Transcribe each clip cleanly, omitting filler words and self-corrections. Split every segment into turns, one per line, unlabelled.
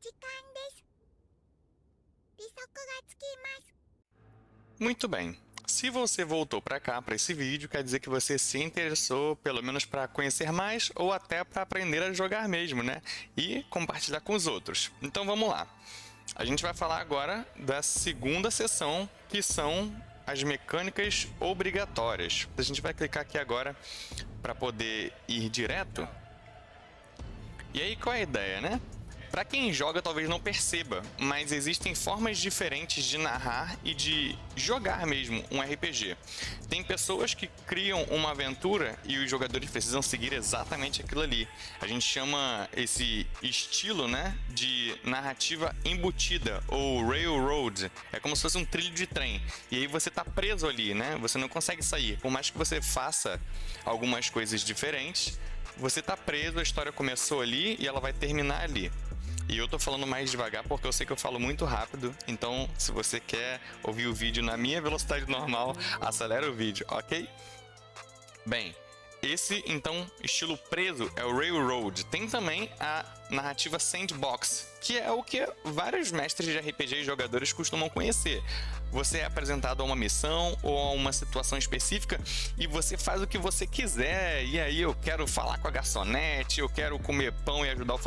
時間です。利息がつきます。
Muito bem. Se você voltou para cá, para esse vídeo, quer dizer que você se interessou, pelo menos para conhecer mais ou até para aprender a jogar mesmo, né? E compartilhar com os outros. Então vamos lá. A gente vai falar agora da segunda sessão, que são as mecânicas obrigatórias. A gente vai clicar aqui agora para poder ir direto. E aí, qual é a ideia, né? Para quem joga, talvez não perceba, mas existem formas diferentes de narrar e de jogar mesmo um RPG. Tem pessoas que criam uma aventura e os jogadores precisam seguir exatamente aquilo ali. A gente chama esse estilo, né, de narrativa embutida ou railroad. É como se fosse um trilho de trem. E aí você tá preso ali, né? Você não consegue sair. Por mais que você faça algumas coisas diferentes, você tá preso, a história começou ali e ela vai terminar ali. E eu tô falando mais devagar porque eu sei que eu falo muito rápido, então se você quer ouvir o vídeo na minha velocidade normal, acelera o vídeo, ok? Bem, esse então estilo preso é o Railroad. Tem também a narrativa Sandbox, que é o que vários mestres de RPG e jogadores costumam conhecer. Você é apresentado a uma missão ou a uma situação específica e você faz o que você quiser. E aí eu quero falar com a garçonete, eu quero comer pão e ajudar o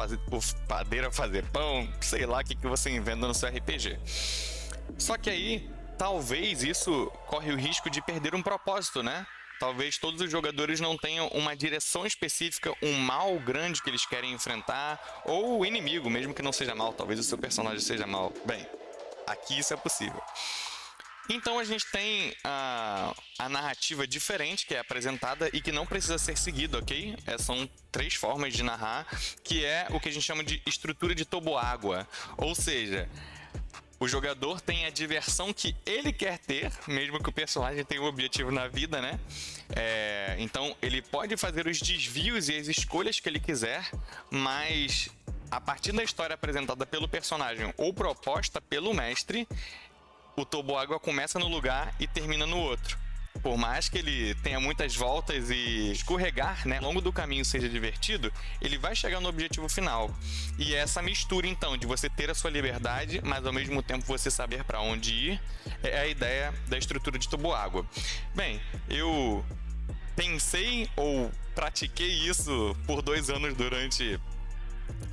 padeiro a fazer pão, sei lá o que você inventa no seu RPG. Só que aí, talvez isso corre o risco de perder um propósito, né? Talvez todos os jogadores não tenham uma direção específica, um mal grande que eles querem enfrentar, ou o inimigo, mesmo que não seja mal, talvez o seu personagem seja mal. Bem, aqui isso é possível. Então a gente tem a narrativa diferente que é apresentada e que não precisa ser seguida, ok? São 3 formas de narrar, que é o que a gente chama de estrutura de toboágua. Ou seja, o jogador tem a diversão que ele quer ter, mesmo que o personagem tenha um objetivo na vida, né? Então ele pode fazer os desvios e as escolhas que ele quiser, mas a partir da história apresentada pelo personagem ou proposta pelo mestre, o toboágua começa no lugar e termina no outro. Por mais que ele tenha muitas voltas e escorregar, né, ao longo do caminho seja divertido, ele vai chegar no objetivo final. E essa mistura, então, de você ter a sua liberdade, mas ao mesmo tempo você saber para onde ir, é a ideia da estrutura de toboágua. Bem, eu pensei ou pratiquei isso por 2 anos durante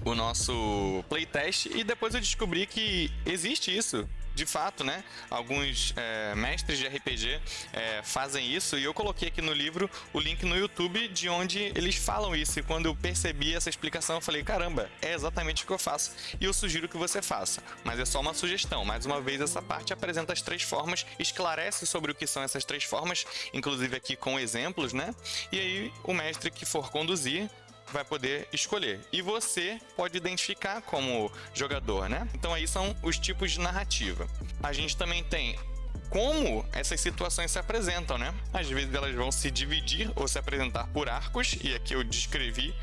o nosso playtest e depois eu descobri que existe isso. De fato, né? Alguns mestres de RPG fazem isso e eu coloquei aqui no livro o link no YouTube de onde eles falam isso. E quando eu percebi essa explicação, eu falei, caramba, é exatamente o que eu faço. E eu sugiro que você faça. Mas é só uma sugestão. Mais uma vez, essa parte apresenta as 3 formas, esclarece sobre o que são essas 3 formas, inclusive aqui com exemplos, né? E aí, o mestre que for conduzir vai poder escolher. E você pode identificar como jogador, né? Então aí são os tipos de narrativa. A gente também tem como essas situações se apresentam, né? Às vezes elas vão se dividir ou se apresentar por arcos, e aqui eu descrevi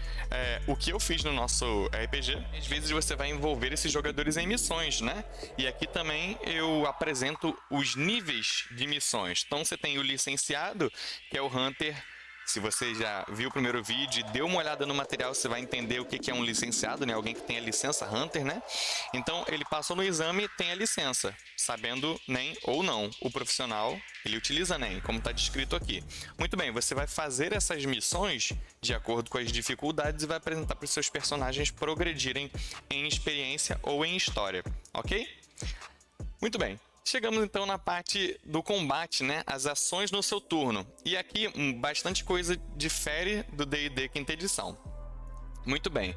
o que eu fiz no nosso RPG. Às vezes você vai envolver esses jogadores em missões, né? E aqui também eu apresento os níveis de missões. Então você tem o licenciado, que é o Hunter. Se você já viu o primeiro vídeo e deu uma olhada no material, você vai entender o que é um licenciado, né? Alguém que tem a licença Hunter, né? Então, ele passou no exame e tem a licença, sabendo NEM ou não. O profissional, ele utiliza NEM, como está descrito aqui. Muito bem, você vai fazer essas missões de acordo com as dificuldades e vai apresentar para os seus personagens progredirem em experiência ou em história, ok? Muito bem. Chegamos então na parte do combate, né? As ações no seu turno. E aqui bastante coisa difere do D&D quinta edição. Muito bem.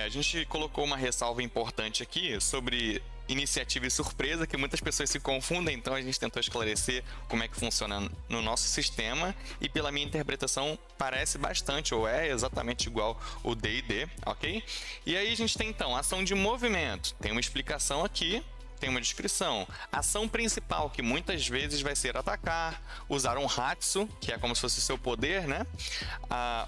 A gente colocou uma ressalva importante aqui sobre iniciativa e surpresa, que muitas pessoas se confundem, então a gente tentou esclarecer como é que funciona no nosso sistema e pela minha interpretação parece bastante, ou é exatamente igual o D&D, ok? E aí a gente tem então ação de movimento. Tem uma explicação aqui tem uma descrição. Ação principal, que muitas vezes vai ser atacar, usar um Hatsu, que é como se fosse o seu poder, né?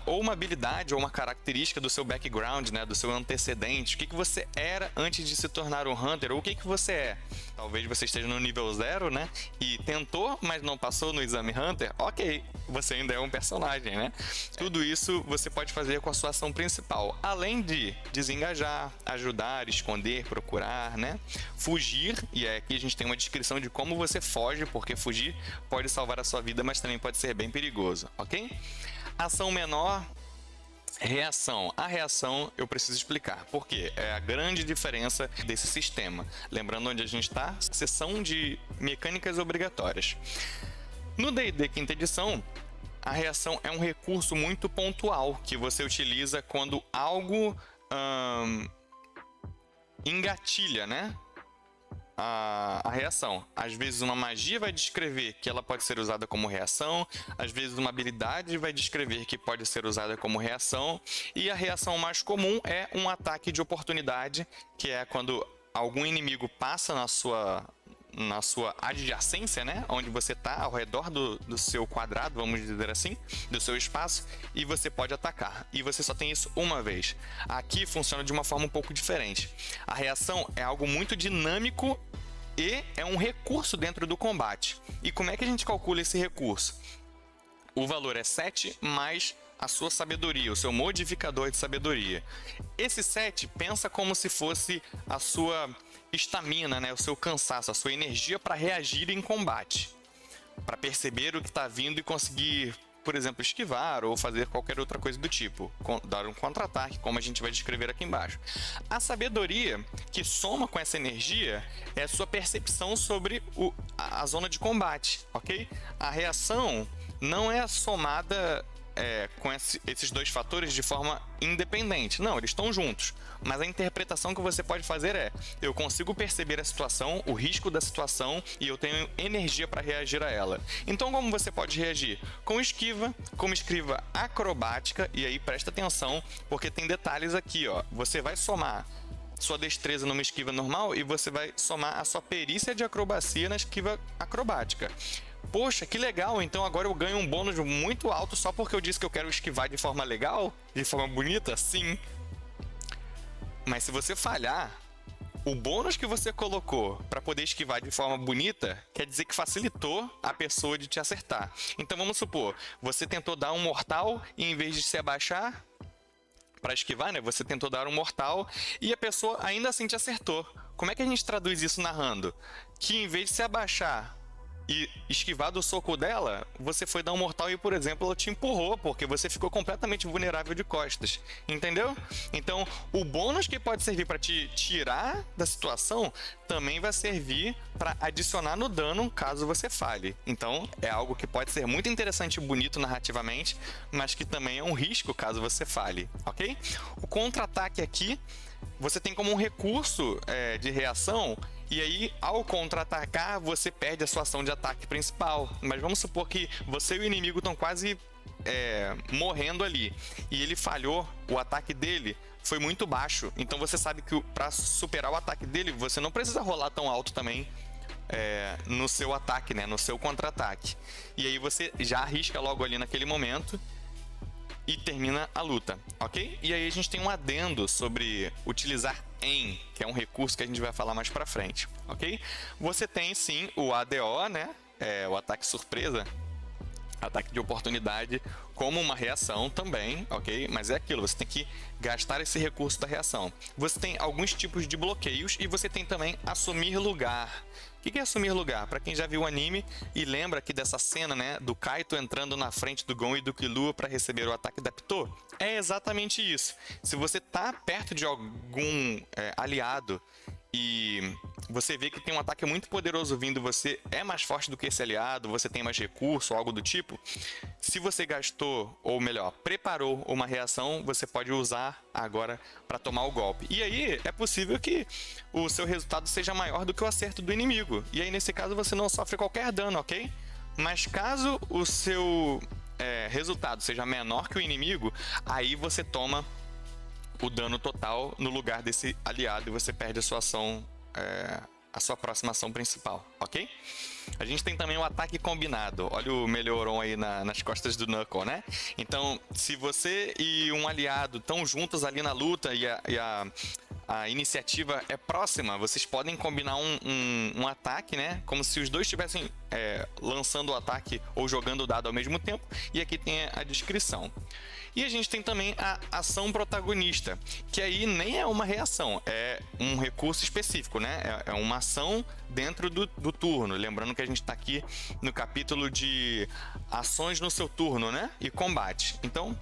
Ou uma habilidade ou uma característica do seu background, né? Do seu antecedente. O que você era antes de se tornar um Hunter, ou o que você é. Talvez você esteja no nível 0, né? E tentou, mas não passou no exame Hunter. Ok, você ainda é um personagem, né? Tudo isso você pode fazer com a sua ação principal. Além de desengajar, ajudar, esconder, procurar, né? Fugir, e aqui a gente tem uma descrição de como você foge, porque fugir pode salvar a sua vida, mas também pode ser bem perigoso, ok? Ação menor, reação. A reação eu preciso explicar, porque é a grande diferença desse sistema. Lembrando onde a gente está, seção de mecânicas obrigatórias. No D&D quinta edição, a reação é um recurso muito pontual que você utiliza quando algo engatilha, né? A reação. Às vezes uma magia vai descrever que ela pode ser usada como reação, às vezes uma habilidade vai descrever que pode ser usada como reação, e a reação mais comum é um ataque de oportunidade, que é quando algum inimigo passa na sua adjacência, né? Onde você está, ao redor do seu quadrado, vamos dizer assim, do seu espaço, e você pode atacar. E você só tem isso uma vez. Aqui funciona de uma forma um pouco diferente. A reação é algo muito dinâmico e é um recurso dentro do combate. E como é que a gente calcula esse recurso? O valor é 7 mais a sua sabedoria, o seu modificador de sabedoria. Esse 7 pensa como se fosse a sua estamina, né? O seu cansaço, a sua energia para reagir em combate, para perceber o que está vindo e conseguir, por exemplo, esquivar ou fazer qualquer outra coisa do tipo, dar um contra-ataque, como a gente vai descrever aqui embaixo. A sabedoria, que soma com essa energia, é a sua percepção sobre a zona de combate, ok? A reação não é somada com esses dois fatores de forma independente. Não, eles estão juntos. Mas a interpretação que você pode fazer é: eu consigo perceber a situação, o risco da situação, e eu tenho energia para reagir a ela. Então, como você pode reagir? Com esquiva, como esquiva acrobática, e aí presta atenção, porque tem detalhes aqui, ó. Você vai somar sua destreza numa esquiva normal e você vai somar a sua perícia de acrobacia na esquiva acrobática. Poxa, que legal, então agora eu ganho um bônus muito alto só porque eu disse que eu quero esquivar de forma legal? De forma bonita? Sim. Mas se você falhar, o bônus que você colocou para poder esquivar de forma bonita quer dizer que facilitou a pessoa de te acertar. Então vamos supor, você tentou dar um mortal e em vez de se abaixar para esquivar, né, você tentou dar um mortal e a pessoa ainda assim te acertou. Como é que a gente traduz isso narrando? Que em vez de se abaixar e esquivar do soco dela, você foi dar um mortal e, por exemplo, ela te empurrou, porque você ficou completamente vulnerável de costas. Entendeu? Então, o bônus que pode servir para te tirar da situação também vai servir para adicionar no dano caso você falhe. Então, é algo que pode ser muito interessante e bonito narrativamente, mas que também é um risco caso você falhe, ok? O contra-ataque aqui, você tem como um recurso de reação. E aí, ao contra-atacar, você perde a sua ação de ataque principal. Mas vamos supor que você e o inimigo estão quase morrendo ali. E ele falhou, o ataque dele foi muito baixo. Então você sabe que para superar o ataque dele, você não precisa rolar tão alto também no seu ataque, né? No seu contra-ataque. E aí você já arrisca logo ali naquele momento e termina a luta, ok? E aí a gente tem um adendo sobre utilizar em, que é um recurso que a gente vai falar mais pra frente, ok? Você tem sim o ADO, né? O ataque surpresa, ataque de oportunidade, como uma reação também, ok? Mas é aquilo, você tem que gastar esse recurso da reação. Você tem alguns tipos de bloqueios e você tem também assumir lugar. O que é assumir lugar? Para quem já viu o anime e lembra aqui dessa cena, né, do Kaito entrando na frente do Gon e do Killua para receber o ataque da Pitou, é exatamente isso. Se você tá perto de algum aliado e você vê que tem um ataque muito poderoso vindo, você é mais forte do que esse aliado, você tem mais recurso, algo do tipo, se você gastou, ou melhor, preparou uma reação, você pode usar agora para tomar o golpe. E aí é possível que o seu resultado seja maior do que o acerto do inimigo. E aí nesse caso você não sofre qualquer dano, ok? Mas caso o seu resultado seja menor que o inimigo, aí você toma o dano total no lugar desse aliado e você perde a sua ação a sua próxima ação principal, ok? A gente tem também o ataque combinado. Olha o Melhoron aí nas costas do Knuckle, né? Então, se você e um aliado estão juntos ali na luta e a iniciativa é próxima, vocês podem combinar um ataque, né? Como se os dois estivessem lançando o ataque ou jogando o dado ao mesmo tempo. E aqui tem a descrição. E a gente tem também a ação protagonista, que aí nem é uma reação, é um recurso específico, né? É uma ação dentro do turno. Lembrando que a gente está aqui no capítulo de ações no seu turno, né? E combate. Então,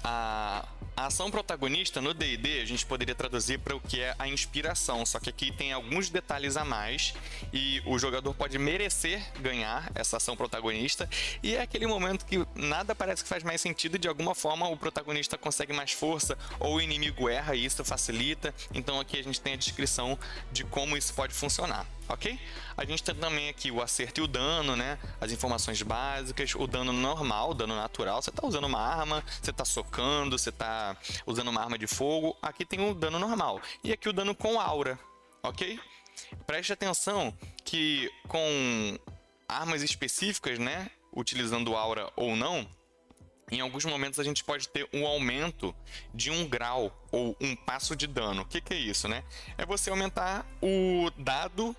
a ação protagonista no D&D a gente poderia traduzir para o que é a inspiração, só que aqui tem alguns detalhes a mais e o jogador pode merecer ganhar essa ação protagonista, e é aquele momento que nada parece que faz mais sentido, de alguma forma o protagonista consegue mais força ou o inimigo erra e isso facilita. Então aqui a gente tem a descrição de como isso pode funcionar, ok? A gente tem também aqui o acerto e o dano, né? As informações básicas, o dano normal, o dano natural. Você está usando uma arma, você está socando, você está usando uma arma de fogo. Aqui tem o dano normal. E aqui o dano com aura, ok? Preste atenção que com armas específicas, né? Utilizando aura ou não, em alguns momentos a gente pode ter um aumento de 1 grau ou um passo de dano. O que é isso, né? É você aumentar o dado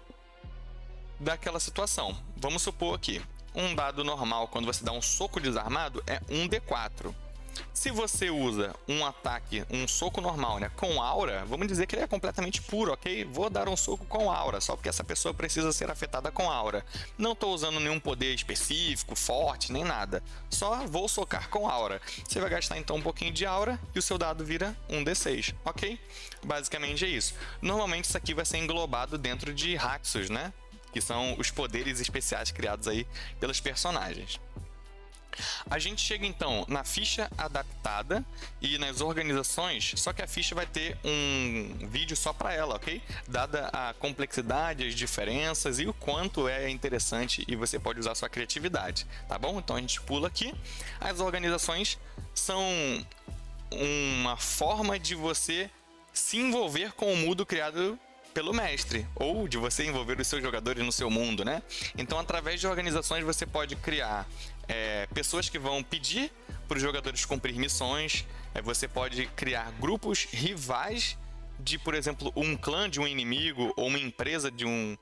daquela situação. Vamos supor aqui, um dado normal quando você dá um soco desarmado é 1d4. Se você usa um ataque, um soco normal, né, com aura, vamos dizer que ele é completamente puro, ok? Vou dar um soco com aura, só porque essa pessoa precisa ser afetada com aura. Não estou usando nenhum poder específico, forte, nem nada. Só vou socar com aura. Você vai gastar então um pouquinho de aura e o seu dado vira 1d6, ok? Basicamente é isso. Normalmente isso aqui vai ser englobado dentro de Haxus, né? Que são os poderes especiais criados aí pelos personagens. A gente chega então na ficha adaptada e nas organizações, só que a ficha vai ter um vídeo só para ela, ok? Dada a complexidade, as diferenças e o quanto é interessante e você pode usar sua criatividade, tá bom? Então a gente pula aqui. As organizações são uma forma de você se envolver com o mundo criado pelo mestre, ou de você envolver os seus jogadores no seu mundo, né? Então, através de organizações, você pode criar pessoas que vão pedir para os jogadores cumprir missões. Você pode criar grupos rivais de, por exemplo, um clã de um inimigo, ou uma empresa de um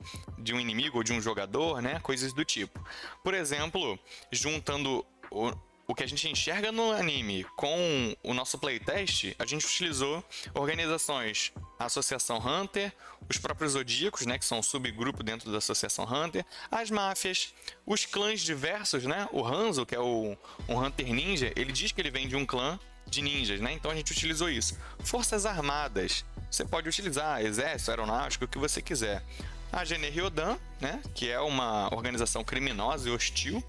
inimigo ou de um jogador, né? Coisas do tipo. Por exemplo, juntando o que a gente enxerga no anime com o nosso playtest, a gente utilizou organizações, a Associação Hunter, os próprios Zodíacos, né, que são um subgrupo dentro da Associação Hunter, as máfias, os clãs diversos, né, o Hanzo, que é um Hunter Ninja, ele diz que ele vem de um clã de ninjas, né, então a gente utilizou isso. Forças Armadas, você pode utilizar exército, aeronáutico, o que você quiser. A Gene Ryodan, né, que é uma organização criminosa e hostil,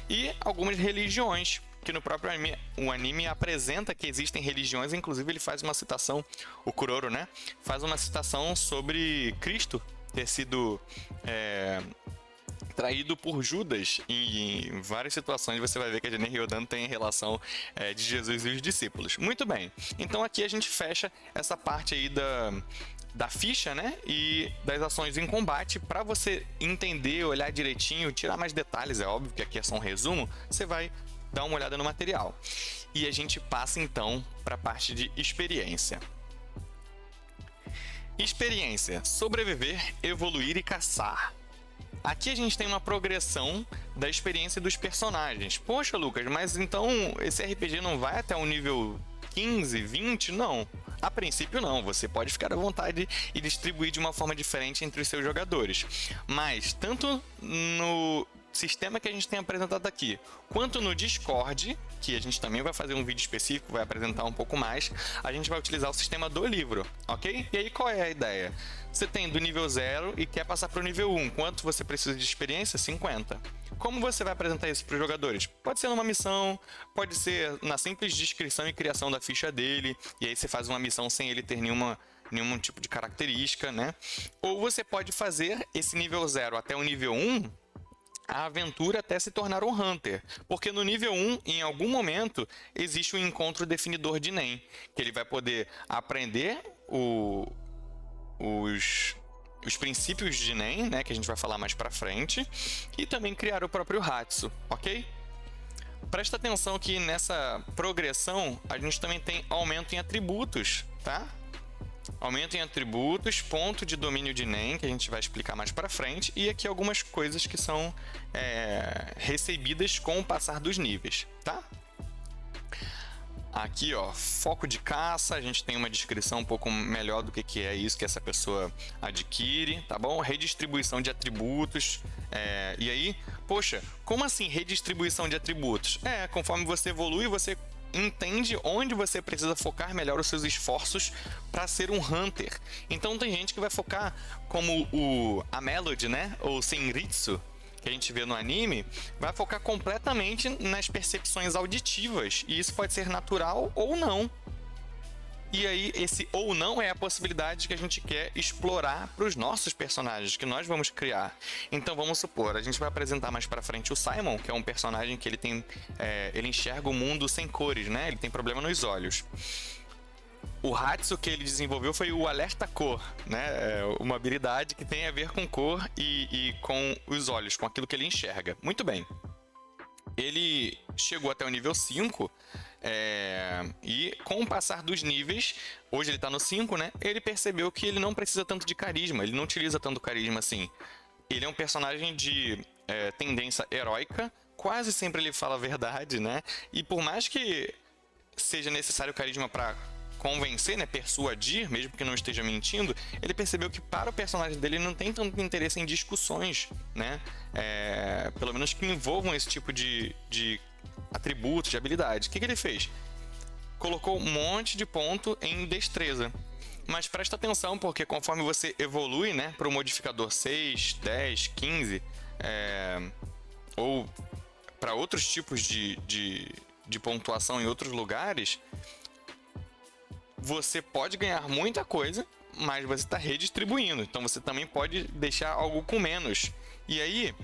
e algumas religiões, que no próprio anime, o anime apresenta que existem religiões, inclusive ele faz uma citação, o Kuroro, né? Faz uma citação sobre Cristo ter sido traído por Judas. Em várias situações você vai ver que a Gene Ryodan tem relação de Jesus e os discípulos. Muito bem, então aqui a gente fecha essa parte aí da ficha, né, e das ações em combate. Para você entender, olhar direitinho, tirar mais detalhes, é óbvio que aqui é só um resumo, você vai dar uma olhada no material. E a gente passa então para a parte de experiência. Experiência: sobreviver, evoluir e caçar. Aqui a gente tem uma progressão da experiência dos personagens. Poxa, Lucas, mas então esse RPG não vai até o nível 15, 20? Não. A princípio não, você pode ficar à vontade e distribuir de uma forma diferente entre os seus jogadores. Mas tanto no sistema que a gente tem apresentado aqui, quanto no Discord, que a gente também vai fazer um vídeo específico, vai apresentar um pouco mais, a gente vai utilizar o sistema do livro, ok? E aí qual é a ideia? Você tem do nível 0 e quer passar para o nível 1. Quanto você precisa de experiência? 50. Como você vai apresentar isso para os jogadores? Pode ser numa missão, pode ser na simples descrição e criação da ficha dele, e aí você faz uma missão sem ele ter nenhum tipo de característica, né? Ou você pode fazer esse nível 0 até o nível 1, a aventura até se tornar um Hunter, porque no nível 1, em algum momento, existe um encontro definidor de Nen, que ele vai poder aprender os os princípios de Nen, né, que a gente vai falar mais pra frente, e também criar o próprio Hatsu, ok? Presta atenção que nessa progressão a gente também tem aumento em atributos, tá? Aumento em atributos, ponto de domínio de Nen, que a gente vai explicar mais pra frente, e aqui algumas coisas que são recebidas com o passar dos níveis, tá? Aqui, ó, foco de caça, a gente tem uma descrição um pouco melhor do que é isso que essa pessoa adquire, tá bom? Redistribuição de atributos, e aí, poxa, como assim redistribuição de atributos? Conforme você evolui, você entende onde você precisa focar melhor os seus esforços para ser um Hunter. Então tem gente que vai focar como a Melody, né? Ou Senritsu, que a gente vê no anime, vai focar completamente nas percepções auditivas. E isso pode ser natural ou não. E aí, esse ou não é a possibilidade que a gente quer explorar para os nossos personagens, que nós vamos criar. Então, vamos supor, a gente vai apresentar mais para frente o Simon, que é um personagem que ele enxerga o mundo sem cores, né? Ele tem problema nos olhos. O Hatsu que ele desenvolveu foi o alerta cor, né? Uma habilidade que tem a ver com cor e com os olhos, com aquilo que ele enxerga. Muito bem. Ele chegou até o nível 5 e com o passar dos níveis, hoje ele está no 5, né? Ele percebeu que ele não precisa tanto de carisma, ele não utiliza tanto carisma assim. Ele é um personagem de tendência heróica, quase sempre ele fala a verdade, né? E por mais que seja necessário carisma para convencer, né, persuadir, mesmo que não esteja mentindo, ele percebeu que para o personagem dele não tem tanto interesse em discussões, né, pelo menos que envolvam esse tipo de atributos, de habilidade. O que ele fez? Colocou um monte de ponto em destreza. Mas presta atenção, porque conforme você evolui, né, para o modificador 6, 10, 15, ou para outros tipos de pontuação em outros lugares, você pode ganhar muita coisa, mas você está redistribuindo. Então você também pode deixar algo com menos. E aí,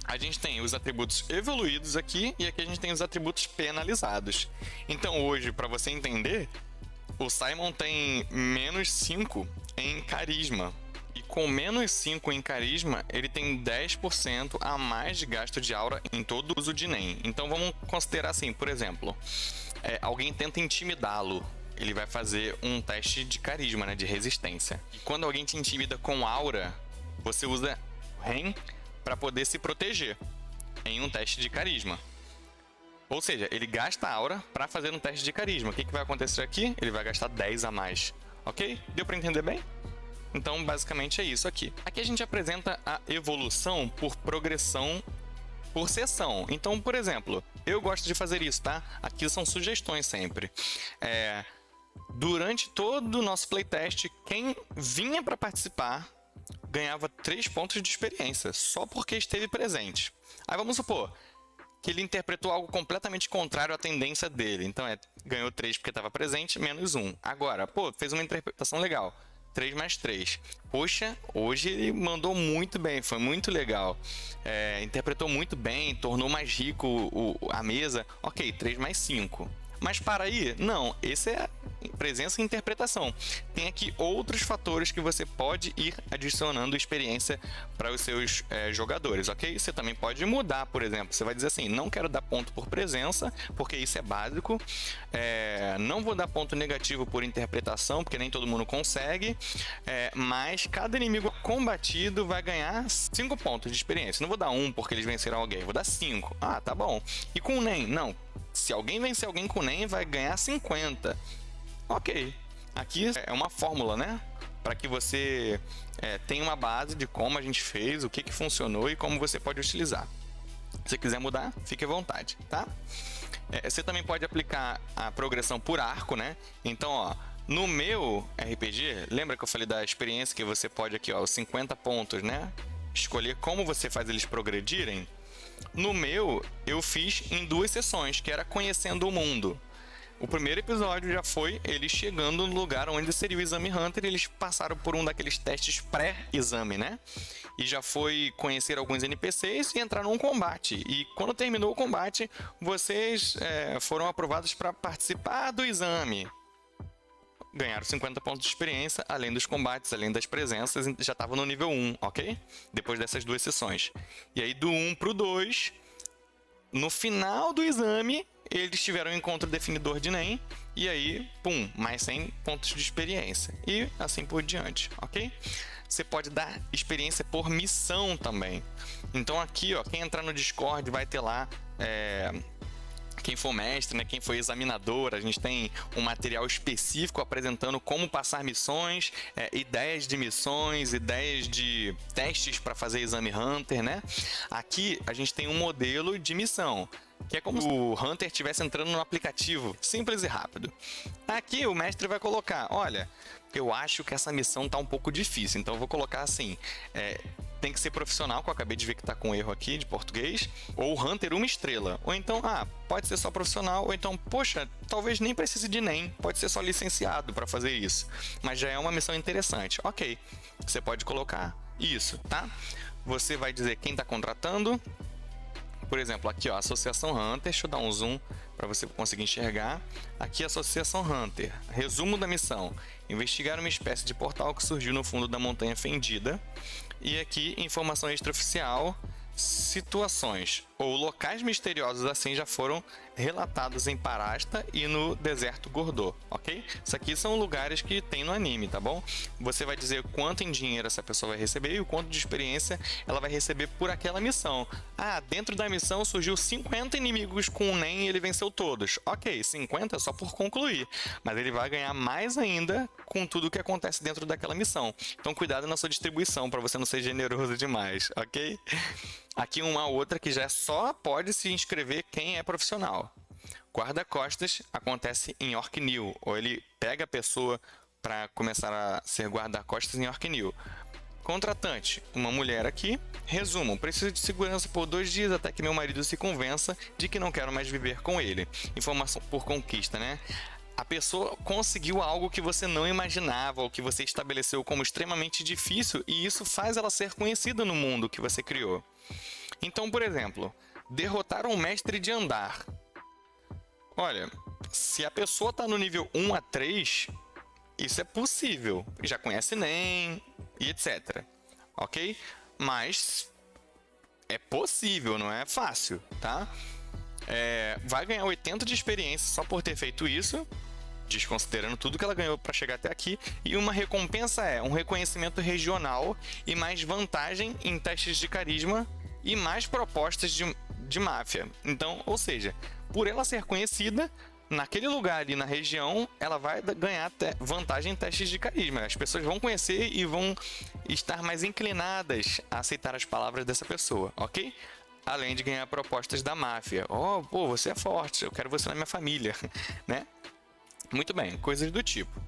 a gente tem os atributos evoluídos aqui, e aqui a gente tem os atributos penalizados. Então hoje, para você entender, o Simon tem menos 5 em carisma. E com menos 5 em carisma, ele tem 10% a mais de gasto de aura em todo uso de Nen. Então vamos considerar assim, por exemplo, alguém tenta intimidá-lo. Ele vai fazer um teste de carisma, né, de resistência. E quando alguém te intimida com aura, você usa Ren para poder se proteger em um teste de carisma. Ou seja, ele gasta aura para fazer um teste de carisma. O que vai acontecer aqui? Ele vai gastar 10 a mais. Ok? Deu para entender bem? Então, basicamente é isso aqui. Aqui a gente apresenta a evolução por progressão por sessão. Então, por exemplo, eu gosto de fazer isso, tá? Aqui são sugestões sempre. Durante todo o nosso playtest, quem vinha para participar ganhava 3 pontos de experiência, só porque esteve presente. Aí vamos supor que ele interpretou algo completamente contrário à tendência dele. Então ganhou 3 porque estava presente, menos 1. Agora, fez uma interpretação legal. 3 mais 3. Poxa, hoje ele mandou muito bem, foi muito legal. Interpretou muito bem, tornou mais rico a mesa. Ok, 3 mais 5. Mas para aí, não, esse é presença e interpretação. Tem aqui outros fatores que você pode ir adicionando experiência para os seus jogadores, ok? Você também pode mudar, por exemplo, você vai dizer assim, não quero dar ponto por presença, porque isso é básico, não vou dar ponto negativo por interpretação, porque nem todo mundo consegue, mas cada inimigo combatido vai ganhar 5 pontos de experiência. Não vou dar 1 porque eles venceram alguém, vou dar 5. Ah, tá bom. E com o Nen? Não. Se alguém vencer alguém com Nen, vai ganhar 50. Ok. Aqui é uma fórmula, né? Para que você tenha uma base de como a gente fez, o que funcionou e como você pode utilizar. Se você quiser mudar, fique à vontade, tá? Você também pode aplicar a progressão por arco, né? Então, ó, no meu RPG, lembra que eu falei da experiência que você pode aqui, ó, os 50 pontos, né? Escolher como você faz eles progredirem. No meu, eu fiz em 2 sessões, que era conhecendo o mundo. O primeiro episódio já foi eles chegando no lugar onde seria o Exame Hunter, e eles passaram por um daqueles testes pré-exame, né? E já foi conhecer alguns NPCs e entrar num combate. E quando terminou o combate, vocês foram aprovados para participar do exame. ganharam 50 pontos de experiência, além dos combates, além das presenças, já estavam no nível 1, ok? Depois dessas 2 sessões. E aí do 1 pro 2, no final do exame, eles tiveram um encontro definidor de NEM, e aí, pum, mais 100 pontos de experiência. E assim por diante, ok? Você pode dar experiência por missão também. Então aqui, ó, quem entrar no Discord vai ter lá... quem for mestre, né, quem for examinador, a gente tem um material específico apresentando como passar missões, ideias de missões, ideias de testes para fazer exame Hunter, né? Aqui a gente tem um modelo de missão, que é como se o Hunter estivesse entrando no aplicativo, simples e rápido. Aqui o mestre vai colocar, olha, eu acho que essa missão tá um pouco difícil, então eu vou colocar assim, tem que ser profissional, que eu acabei de ver que tá com erro aqui de português, ou Hunter 1 estrela, ou então, pode ser só profissional, ou então, poxa, talvez nem precise de NEM, pode ser só licenciado para fazer isso, mas já é uma missão interessante. Ok, você pode colocar isso, tá? Você vai dizer quem tá contratando, por exemplo, aqui ó, Associação Hunter, deixa eu dar um zoom para você conseguir enxergar. Aqui Associação Hunter, resumo da missão: investigar uma espécie de portal que surgiu no fundo da Montanha Fendida. E aqui, informação extraoficial, situações ou locais misteriosos assim já foram relatados em Parasta e no Deserto Gordô, ok? Isso aqui são lugares que tem no anime, tá bom? Você vai dizer quanto em dinheiro essa pessoa vai receber e o quanto de experiência ela vai receber por aquela missão. Dentro da missão surgiu 50 inimigos com o NEM e ele venceu todos. Ok, 50 é só por concluir, mas ele vai ganhar mais ainda com tudo que acontece dentro daquela missão. Então cuidado na sua distribuição para você não ser generoso demais, ok? Aqui uma outra que já só pode se inscrever quem é profissional. Guarda-costas acontece em Orknil, ou ele pega a pessoa para começar a ser guarda-costas em Orknil. Contratante, uma mulher aqui. Resumo, preciso de segurança por 2 dias até que meu marido se convença de que não quero mais viver com ele. Informação por conquista, né? A pessoa conseguiu algo que você não imaginava ou que você estabeleceu como extremamente difícil e isso faz ela ser conhecida no mundo que você criou. Então, por exemplo, derrotar um mestre de andar. Olha, se a pessoa está no nível 1 a 3, isso é possível. Já conhece NEM e etc. Ok? Mas é possível, não é fácil, tá? Vai ganhar 80 de experiência só por ter feito isso, desconsiderando tudo que ela ganhou para chegar até aqui, e uma recompensa um reconhecimento regional e mais vantagem em testes de carisma e mais propostas de máfia. Então, ou seja, por ela ser conhecida naquele lugar ali na região, ela vai ganhar vantagem em testes de carisma. As pessoas vão conhecer e vão estar mais inclinadas a aceitar as palavras dessa pessoa, ok? Além de ganhar propostas da máfia. Pô, você é forte, eu quero você na minha família, né? Muito bem, coisas do tipo.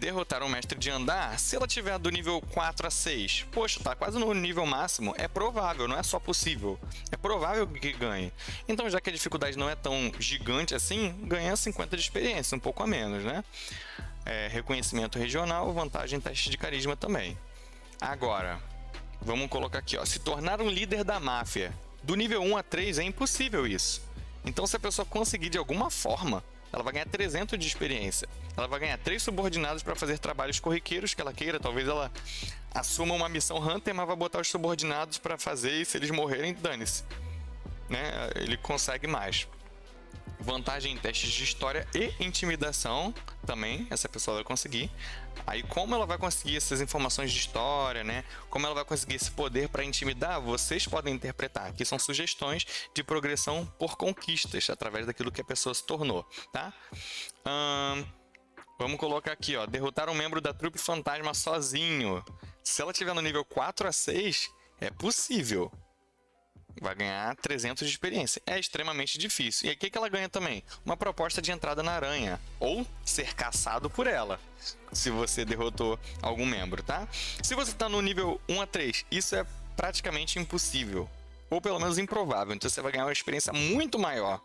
Derrotar um mestre de andar, se ela tiver do nível 4 a 6, poxa, tá quase no nível máximo, é provável, não é só possível, é provável que ganhe. Então, já que a dificuldade não é tão gigante assim, ganha 50 de experiência, um pouco a menos, né? Reconhecimento regional, vantagem em teste de carisma também. Agora, vamos colocar aqui, ó, se tornar um líder da máfia. Do nível 1 a 3 é impossível isso. Então, se a pessoa conseguir de alguma forma, ela vai ganhar 300 de experiência. Ela vai ganhar 3 subordinados para fazer trabalhos corriqueiros que ela queira. Talvez ela assuma uma missão Hunter, mas vai botar os subordinados para fazer e se eles morrerem, dane-se. Né? Ele consegue mais. Vantagem em testes de história e intimidação também, essa pessoa vai conseguir. Aí como ela vai conseguir essas informações de história, né? Como ela vai conseguir esse poder para intimidar, vocês podem interpretar. Aqui são sugestões de progressão por conquistas, através daquilo que a pessoa se tornou, tá? Vamos colocar aqui, ó, derrotar um membro da trupe fantasma sozinho. Se ela estiver no nível 4 a 6, é possível. Vai ganhar 300 de experiência. É extremamente difícil. E aí, o que ela ganha também? Uma proposta de entrada na aranha. Ou ser caçado por ela, se você derrotou algum membro, tá? Se você está no nível 1 a 3, isso é praticamente impossível. Ou pelo menos improvável. Então, você vai ganhar uma experiência muito maior.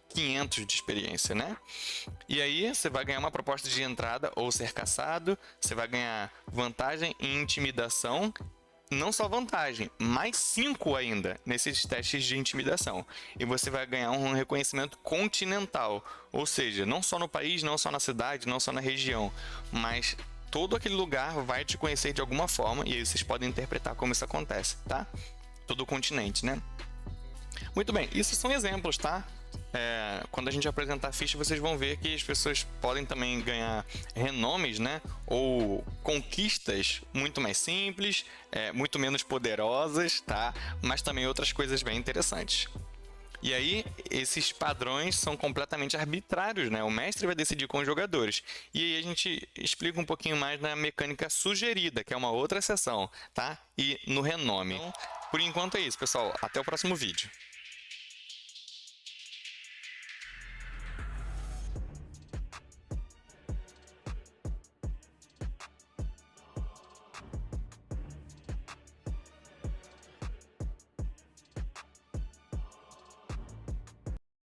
500 de experiência, né? E aí, você vai ganhar uma proposta de entrada ou ser caçado. Você vai ganhar vantagem em intimidação não só vantagem, mais 5 ainda nesses testes de intimidação. E você vai ganhar um reconhecimento continental, ou seja, não só no país, não só na cidade, não só na região, mas todo aquele lugar vai te conhecer de alguma forma, e aí vocês podem interpretar como isso acontece, tá? Todo o continente, né? Muito bem, isso são exemplos, tá? Quando a gente apresentar a ficha, vocês vão ver que as pessoas podem também ganhar renomes, né? Ou conquistas muito mais simples, muito menos poderosas, tá? Mas também outras coisas bem interessantes. E aí, esses padrões são completamente arbitrários, né? O mestre vai decidir com os jogadores. E aí a gente explica um pouquinho mais na mecânica sugerida, que é uma outra seção, tá? E no renome. Então, por enquanto é isso, pessoal. Até o próximo vídeo.